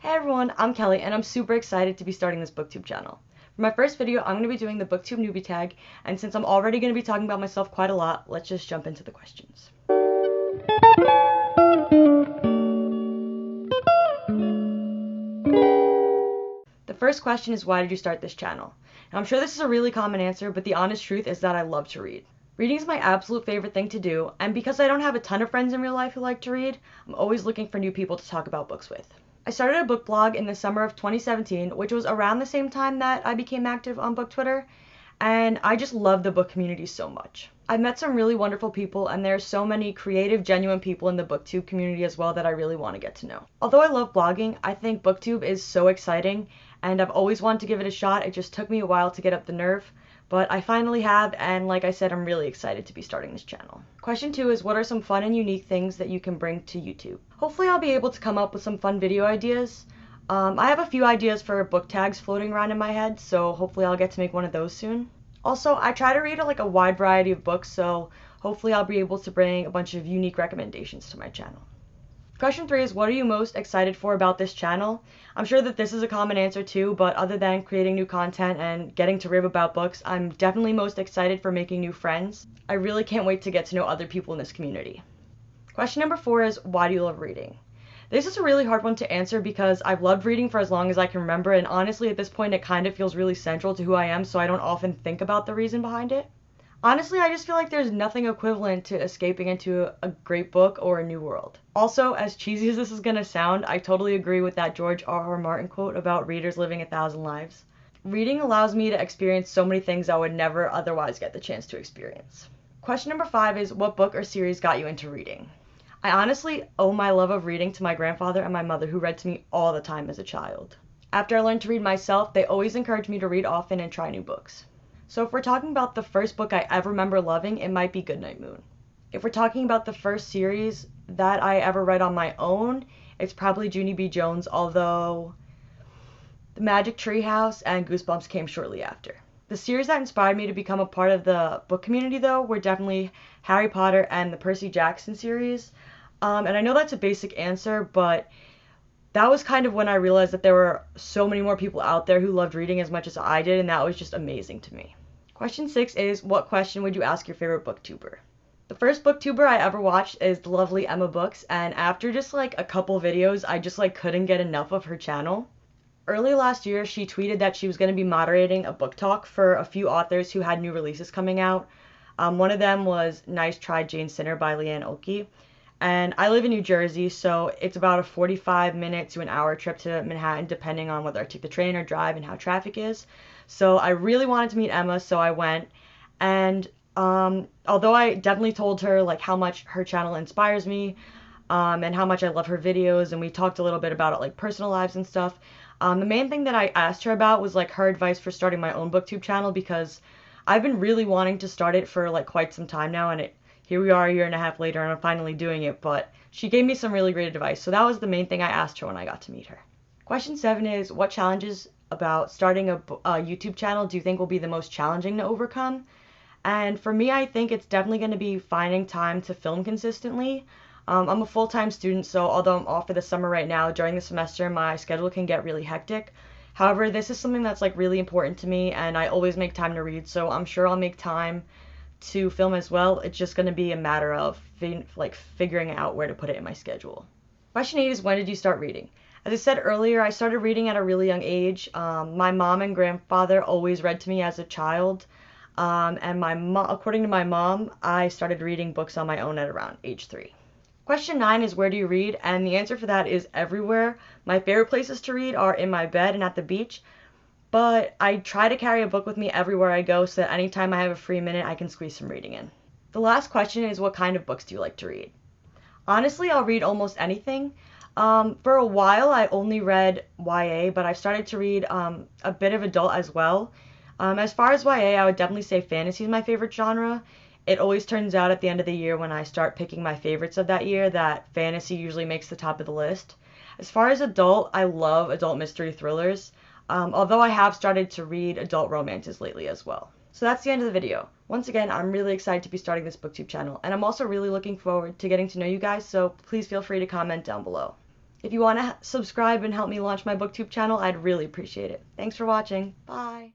Hey everyone, I'm Kelly and I'm super excited to be starting this Booktube channel. For my first video, I'm going to be doing the Booktube Newbie Tag, and since I'm already going to be talking about myself quite a lot, let's just jump into the questions. The first question is, why did you start this channel? Now, I'm sure this is a really common answer, but the honest truth is that I love to read. Reading is my absolute favorite thing to do, and because I don't have a ton of friends in real life who like to read, I'm always looking for new people to talk about books with. I started a book blog in the summer of 2017, which was around the same time that I became active on Book Twitter, and I just love the book community so much. I've met some really wonderful people, and there are so many creative, genuine people in the Booktube community as well that I really want to get to know. Although I love blogging, I think Booktube is so exciting, and I've always wanted to give it a shot. It just took me a while to get up the nerve, but I finally have, and like I said, I'm really excited to be starting this channel. Question 2 is, what are some fun and unique things that you can bring to YouTube? Hopefully I'll be able to come up with some fun video ideas. I have a few ideas for book tags floating around in my head, so hopefully I'll get to make one of those soon. Also, I try to read a wide variety of books, so hopefully I'll be able to bring a bunch of unique recommendations to my channel. Question 3 is, what are you most excited for about this channel? I'm sure that this is a common answer too, but other than creating new content and getting to rib about books, I'm definitely most excited for making new friends. I really can't wait to get to know other people in this community. Question number 4 is, why do you love reading? This is a really hard one to answer because I've loved reading for as long as I can remember, and honestly at this point it kind of feels really central to who I am, so I don't often think about the reason behind it. Honestly, I just feel like there's nothing equivalent to escaping into a great book or a new world. Also, as cheesy as this is gonna sound, I totally agree with that George R.R. Martin quote about readers living 1,000 lives. Reading allows me to experience so many things I would never otherwise get the chance to experience. Question number 5 is, what book or series got you into reading? I honestly owe my love of reading to my grandfather and my mother, who read to me all the time as a child. After I learned to read myself, they always encouraged me to read often and try new books. So if we're talking about the first book I ever remember loving, it might be Goodnight Moon. If we're talking about the first series that I ever read on my own, it's probably Junie B. Jones, although The Magic Tree House and Goosebumps came shortly after. The series that inspired me to become a part of the book community, though, were definitely Harry Potter and the Percy Jackson series. And I know that's a basic answer, but that was kind of when I realized that there were so many more people out there who loved reading as much as I did, and that was just amazing to me. Question 6 is, what question would you ask your favorite booktuber? The first booktuber I ever watched is the lovely Emma Books, and after just a couple videos, I just couldn't get enough of her channel. Early last year, she tweeted that she was going to be moderating a book talk for a few authors who had new releases coming out. One of them was Nice Try Jane Sinner by Leanne Oakey. And I live in New Jersey, so it's about a 45-minute to an hour trip to Manhattan, depending on whether I take the train or drive and how traffic is. So I really wanted to meet Emma, so I went. And although I definitely told her how much her channel inspires me, and how much I love her videos, and we talked a little bit about it, personal lives and stuff, the main thing that I asked her about was her advice for starting my own booktube channel, because I've been really wanting to start it for quite some time now, and here we are a year and a half later and I'm finally doing it, but she gave me some really great advice, so that was the main thing I asked her when I got to meet her. Question 7 is, what challenges about starting a YouTube channel do you think will be the most challenging to overcome? And for me, I think it's definitely going to be finding time to film consistently. I'm a full-time student, so although I'm off for the summer right now, during the semester my schedule can get really hectic. However, this is something that's really important to me, and I always make time to read, so I'm sure I'll make time to film as well. It's just going to be a matter of figuring out where to put it in my schedule. Question 8 is, when did you start reading? As I said earlier, I started reading at a really young age. My mom and grandfather always read to me as a child, and according to my mom, I started reading books on my own at around age 3. Question 9 is, where do you read? And the answer for that is everywhere. My favorite places to read are in my bed and at the beach, but I try to carry a book with me everywhere I go so that anytime I have a free minute, I can squeeze some reading in. The last question is, what kind of books do you like to read? Honestly, I'll read almost anything. For a while, I only read YA, but I've started to read a bit of adult as well. As far as YA, I would definitely say fantasy is my favorite genre. It always turns out at the end of the year when I start picking my favorites of that year that fantasy usually makes the top of the list. As far as adult, I love adult mystery thrillers, although I have started to read adult romances lately as well. So that's the end of the video. Once again, I'm really excited to be starting this booktube channel, and I'm also really looking forward to getting to know you guys, so please feel free to comment down below. If you want to subscribe and help me launch my booktube channel, I'd really appreciate it. Thanks for watching. Bye!